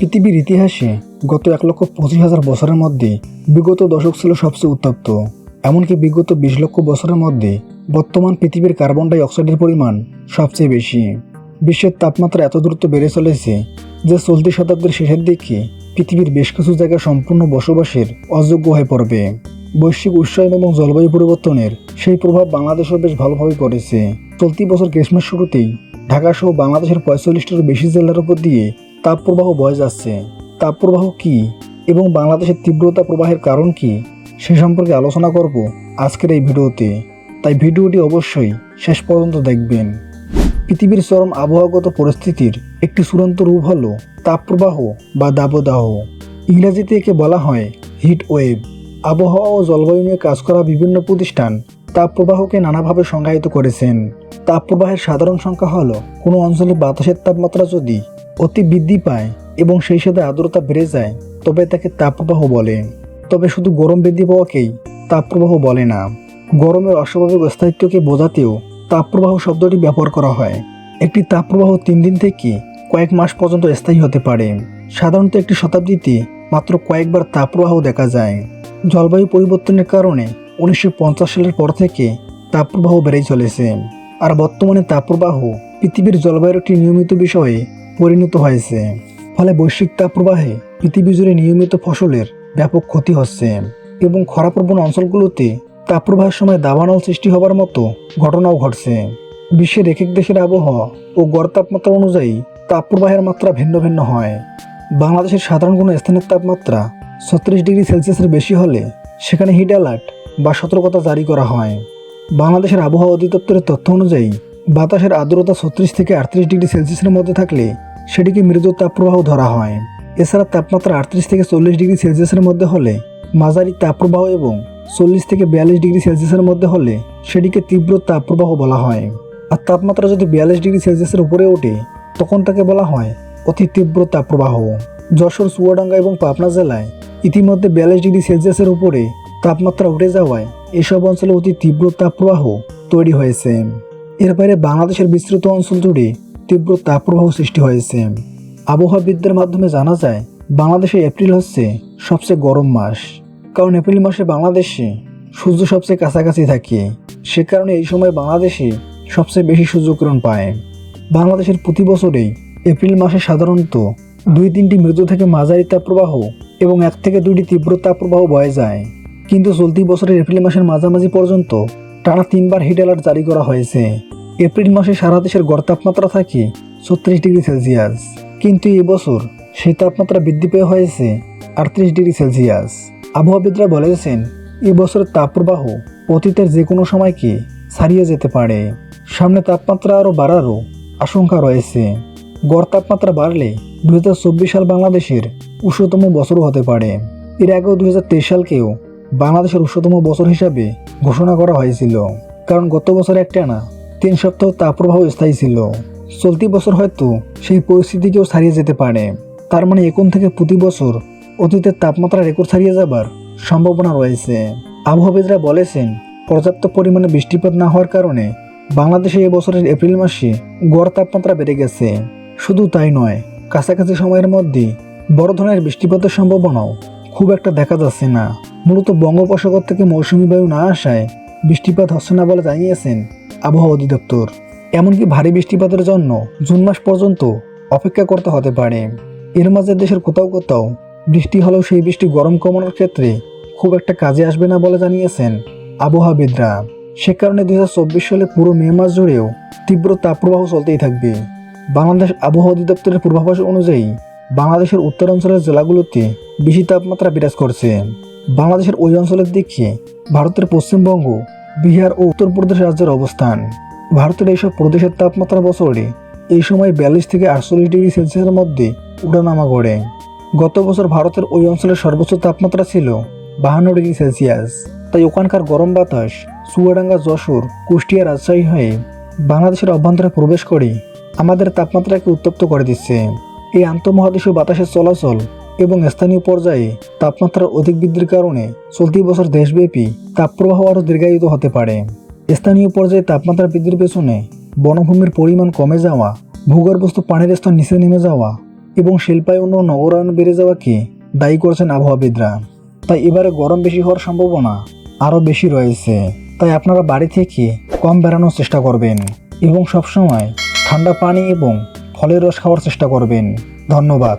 পৃথিবীর ইতিহাসে গত 1,25,000 বছরের মধ্যে বিগত দশক ছিল সবচেয়ে উত্তপ্ত। এমনকি বিগত 20 লক্ষ বছরের মধ্যে বর্তমান পৃথিবীর কার্বন ডাই অক্সাইডের পরিমাণ সবচেয়ে বেশি। বিশ্বের তাপমাত্রা এত দ্রুত বেড়ে চলেছে যে চলতি শতাব্দীর শেষের দিকে পৃথিবীর বেশ কিছু জায়গা সম্পূর্ণ বসবাসের অযোগ্য হয়ে পড়বে। বৈশ্বিক উষ্ণায়ন এবং জলবায়ু পরিবর্তনের সেই প্রভাব বাংলাদেশও বেশ ভালোভাবে পড়েছে। চলতি বছর গ্রীষ্মের শুরুতেই ঢাকা সহ বাংলাদেশের 45টারও বেশি জেলার উপর দিয়ে তাপপ্রবাহ বয়ে যাচ্ছে। তাপপ্রবাহ কি এবং বাংলাদেশের তীব্রতা প্রবাহের কারণ কি সে সম্পর্কে আলোচনা করব আজকের এই ভিডিওতে, তাই ভিডিওটি অবশ্যই শেষ পর্যন্ত দেখবেন। পৃথিবীর চরম আবহাওয়াগত পরিস্থিতির একটি চূড়ান্ত রূপ হল তাপপ্রবাহ বা দাবদাহ। ইংরেজিতে একে বলা হয় হিট ওয়েভ। আবহাওয়া ও জলবায়ু নিয়ে কাজ করা বিভিন্ন প্রতিষ্ঠান তাপপ্রবাহকে নানাভাবে সংজ্ঞায়িত করেছেন। তাপপ্রবাহের সাধারণ সংখ্যা হল কোনো অঞ্চলে বাতাসের তাপমাত্রা যদি অতি বৃদ্ধি পায় এবং সেই সাথে আর্দ্রতা বেড়ে যায় তবে তাকে তাপপ্রবাহ বলে। তবে শুধু গরম বৃদ্ধি পাওয়াকেই তাপপ্রবাহ বলে না। গরমের অস্বাভাবিক অস্থায়িত্বকে বোঝাতেও তাপপ্রবাহ শব্দটি ব্যবহার করা হয়। একটি তাপপ্রবাহ 3 দিন থেকে কয়েক মাস পর্যন্ত স্থায়ী হতে পারে। সাধারণত একটি শতাব্দীতে মাত্র কয়েকবার তাপপ্রবাহ দেখা যায়। জলবায়ু পরিবর্তনের কারণে 1950 সালের পর থেকে তাপপ্রবাহ বেড়েই চলেছে, আর বর্তমানে তাপপ্রবাহ পৃথিবীর জলবায়ুর একটি নিয়মিত বিষয়ে পরিণত হয়েছে। ফলে বৈশ্বিক তাপপ্রবাহে পৃথিবী জুড়ে নিয়মিত ফসলের ব্যাপক ক্ষতি হচ্ছে এবং খরাপ্রবণ অঞ্চলগুলোতে তাপপ্রবাহের সময় দাবানল সৃষ্টি হবার মতো ঘটনাও ঘটছে। বিশ্বের এক এক দেশের আবহাওয়া ও গড় তাপমাত্রা অনুযায়ী তাপপ্রবাহের মাত্রা ভিন্ন ভিন্ন হয়। বাংলাদেশের সাধারণ কোনো স্থানের তাপমাত্রা 36 ডিগ্রি সেলসিয়াসের বেশি হলে সেখানে হিট অ্যালার্ট বা সতর্কতা জারি করা হয়। বাংলাদেশের আবহাওয়া অধিদপ্তরের তথ্য অনুযায়ী বাতাসের আর্দ্রতা 36 থেকে 38 ডিগ্রি সেলসিয়াসের মধ্যে থাকলে সেটিকে মৃদু তাপপ্রবাহ ধরা হয়। এছাড়া তাপমাত্রা 38 থেকে 40 ডিগ্রি সেলসিয়াসের মধ্যে হলে মাঝারি তাপপ্রবাহ এবং 40 থেকে 42 ডিগ্রি সেলসিয়াসের মধ্যে হলে সেটিকে তীব্র তাপপ্রবাহ বলা হয়। আর তাপমাত্রা যদি 42 ডিগ্রি সেলসিয়াসের উপরে ওঠে তখন তাকে বলা হয় অতি তীব্র তাপপ্রবাহ। যশোর, চুয়াডাঙ্গা এবং পাবনা জেলায় ইতিমধ্যে 42 ডিগ্রি সেলসিয়াসের উপরে তাপমাত্রা উঠে যাওয়ায় এসব অঞ্চলে অতি তীব্র তাপপ্রবাহ তৈরি হয়েছে। এর বাইরে বাংলাদেশের বিস্তৃত অঞ্চল জুড়ে তীব্র তাপপ্রবাহ সৃষ্টি হয়েছে। আবহাওয়াবিদদের মাধ্যমে জানা যায় বাংলাদেশে এপ্রিল হচ্ছে সবচেয়ে গরম মাস, কারণ এপ্রিল মাসে বাংলাদেশে সূর্য সবচেয়ে কাছাকাছি থাকে। সে কারণে এই সময় বাংলাদেশে সবচেয়ে বেশি সূর্যকিরণ পায়। বাংলাদেশের প্রতি বছরেই এপ্রিল মাসে সাধারণত 2-3টি মৃদু থেকে মাঝারি তাপপ্রবাহ এবং 1 থেকে 2টি তীব্র তাপপ্রবাহ বয়ে যায়। কিন্তু চলতি বছরের এপ্রিল মাসের মাঝামাঝি পর্যন্ত টানা 3বার হিট অ্যালার্ট জারি করা হয়েছে। এপ্রিল মাসে সারা দেশের গড় তাপমাত্রা থাকে 36 ডিগ্রি সেলসিয়াস, কিন্তু এবছর সেই তাপমাত্রা বৃদ্ধি পেয়ে হয়েছে 38 ডিগ্রি সেলসিয়াস। আবহাওয়াবিদরা বলেছেন এবছরের তাপপ্রবাহ অতীতের যে কোনো সময়কে ছাড়িয়ে যেতে পারে। সামনে তাপমাত্রা আরও বাড়ারও আশঙ্কা রয়েছে। গড় তাপমাত্রা বাড়লে 2024 সাল বাংলাদেশের উষ্ণতম বছরও হতে পারে। এর আগেও 2023 সালকেও বাংলাদেশের উষ্ণতম বছর হিসাবে ঘোষণা করা হয়েছিল, কারণ গত বছর একটানা 3 সপ্তাহ তাপপ্রবাহ স্থায়ী ছিল। চলতি বছর হয়তো সেই পরিস্থিতিকেও ছাড়িয়ে যেতে পারে। তার মানে এখন থেকে প্রতি বছর অতীতের তাপমাত্রা রেকর্ড ছাড়িয়ে যাবার সম্ভাবনা রয়েছে। আবহাওয়াবিদরা বলেছেন পর্যাপ্ত পরিমাণে বৃষ্টিপাত না হওয়ার কারণে বাংলাদেশে এবছরের এপ্রিল মাসে গড় তাপমাত্রা বেড়ে গেছে। শুধু তাই নয়, কাছাকাছি সময়ের মধ্যে বড় ধরনের বৃষ্টিপাতের সম্ভাবনাও খুব একটা দেখা যাচ্ছে না। মূলত বঙ্গোপসাগর থেকে মৌসুমী বায়ু না আসায় বৃষ্টিপাত হচ্ছে না বলে জানিয়েছেন আবহাওয়া অধিদপ্তর। এমনকি ভারী বৃষ্টিপাতের জন্য জুন মাস পর্যন্ত অপেক্ষা করতে হতে পারে। এর মাঝে দেশের কোথাও কোথাও বৃষ্টি হলেও সেই বৃষ্টি গরম কমানোর ক্ষেত্রে খুব একটা কাজে আসবে না বলে জানিয়েছেন আবহাওয়াবিদরা। সে কারণে 2024 সালে পুরো মে মাস জুড়েও তীব্র তাপপ্রবাহ চলতেই থাকবে। বাংলাদেশ আবহাওয়া অধিদপ্তরের পূর্বাভাস অনুযায়ী বাংলাদেশের উত্তরাঞ্চলের জেলাগুলোতে বেশি তাপমাত্রা বিরাজ করছে। বাংলাদেশের ওই অঞ্চলের দিকে ভারতের পশ্চিমবঙ্গ, বিহার ও উত্তরপ্রদেশ রাজ্যের অবস্থান। ভারতের এইসব প্রদেশের তাপমাত্রা বছরে এই সময় 42 থেকে 48 ডিগ্রি সেলসিয়াসের মধ্যে উঠানামা করে। গত বছর ভারতের ওই অঞ্চলের সর্বোচ্চ তাপমাত্রা ছিল 52 ডিগ্রি সেলসিয়াস। তাই ওখানকার গরম বাতাস চুয়াডাঙ্গা, যশোর, কুষ্টিয়া, রাজশাহী হয়ে বাংলাদেশের অভ্যন্তরে প্রবেশ করে আমাদের তাপমাত্রাকে উত্তপ্ত করে দিচ্ছে। এই আন্তঃমহাদেশীয় বাতাসের চলাচল এবং স্থানীয় পর্যায়ে তাপমাত্রার অধিক বৃদ্ধির কারণে চলতি বছর দেশব্যাপী তাপপ্রবাহ আরও দীর্ঘায়িত হতে পারে। স্থানীয় পর্যায়ে তাপমাত্রা বৃদ্ধির পেছনে বনভূমির পরিমাণ কমে যাওয়া, ভূগর্ভস্থ পানির স্তর নিচে নেমে যাওয়া এবং শিল্পায়ন ও নগরায়ন বেড়ে যাওয়াকে দায়ী করছেন আবহাওয়াবিদরা। তাই এবারে গরম বেশি হওয়ার সম্ভাবনা আরও বেশি রয়েছে। তাই আপনারা বাড়ি থেকে কম বেরানোর চেষ্টা করবেন এবং সবসময় ঠান্ডা পানি এবং ফলের রস খাওয়ার চেষ্টা করবেন। ধন্যবাদ।